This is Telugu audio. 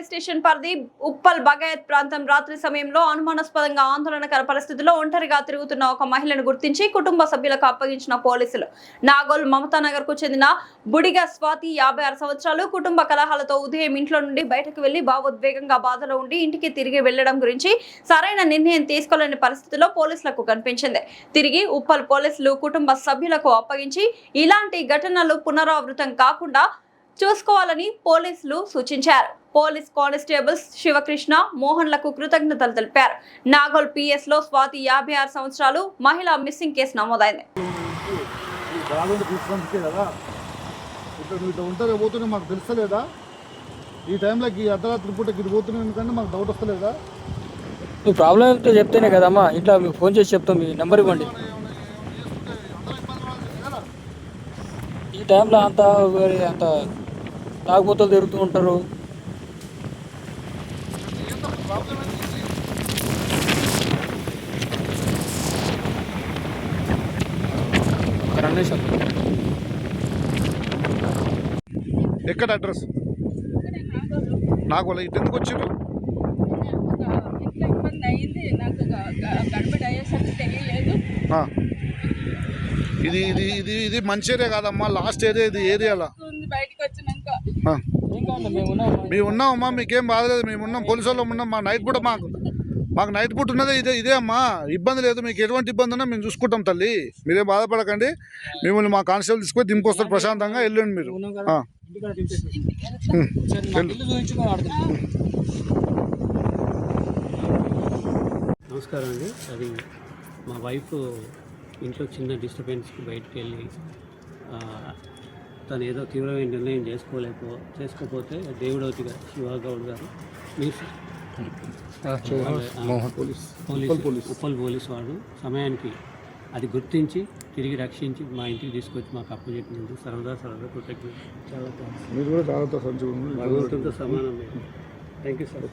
పోలీస్ స్టేషన్ పరిధి ఉప్పల్ బగాయత్ ప్రాంతం రాత్రి సమయంలో అనుమానాస్పదంగా ఆందోళనకర పరిస్థితుల్లో ఒంటరిగా తిరుగుతున్న ఒక మహిళను గుర్తించి కుటుంబ సభ్యులకు అప్పగించిన పోలీసులు. నాగోల్ మమతానగర్ కు చెందిన బుడిగా స్వాతి 56 సంవత్సరాలు కుటుంబ కలహాలతో ఉదయం ఇంట్లో నుండి బయటకు వెళ్లి భావోద్వేగంగా బాధలో ఉండి ఇంటికి తిరిగి వెళ్లడం గురించి సరైన నిర్ణయం తీసుకోలేని పరిస్థితిలో పోలీసులకు కనిపించింది. తిరిగి ఉప్పల్ పోలీసులు కుటుంబ సభ్యులకు అప్పగించి ఇలాంటి ఘటనలు పునరావృతం కాకుండా చూసుకోవాలని పోలీసులు సూచించారు. పోలీస్ కానిస్టేబుల్స్ శివకృష్ణ, మోహన్లకు కృతజ్ఞతలు తెలిపారు. నాగోల్ పిఎస్ లో స్వాతి 56 సంవత్సరాలు మహిళ మిస్సింగ్ కేసు నమోదైంది. మాకు తెలుస్తలేదా ఈ టైంలో అర్ధరాత్రి పూట గిడి పోతున్నాం ఎందుకంటే మాకు డౌట్ వస్తలేదా? మీ ప్రాబ్లం ఏంటో చెప్తేనే కదమ్మా ఇట్లా మీకు ఫోన్ చేసి చెప్తాం. మీ నెంబర్ ఇవ్వండి. ఈ టైంలో అంత తాగుబోతులు తిరుగుతూ ఉంటారు. ఎక్కడ అడ్రస్? నాకు ఇటు ఎందుకు వచ్చారు? ఇది ఇది ఇది ఇది మంచి ఏరియా కాదమ్మా, లాస్ట్ ఏరియా ఇది. ఏరియాలో మేము ఉన్నామమ్మా, మీకేం బాధలేదు. మేము ఉన్నాం, పోలీసు వాళ్ళు ఉన్నాం. మా నైట్ పూట మాకు నైట్ పూట ఉన్నదే ఇదే అమ్మా. ఇబ్బంది లేదు, మీకు ఎటువంటి ఇబ్బంది ఉన్నా మేము చూసుకుంటాం తల్లి. మీరేం బాధపడకండి. మిమ్మల్ని మా కానిస్టేబుల్ తీసుకొని దింపుకొస్తారు. ప్రశాంతంగా వెళ్ళండి మీరు. నమస్కారం అండి. అది మా వైఫ్ ఇంట్లో చిన్న డిస్టర్బెన్స్కి బయటకు వెళ్ళి తను ఏదో తీవ్రమైన నిర్ణయం చేసుకోకపోతే దేవుడవతి గారు శివగౌడ్ గారు ఉప్పల్ పోలీస్ వాడు సమయానికి అది గుర్తించి తిరిగి రక్షించి మా ఇంటికి తీసుకొచ్చి మాకు అప్పచెప్పినందుకు సరదా కృతజ్ఞత. చాలా మీరు కూడా భగవంతుడితో సమానం. Thank you sir.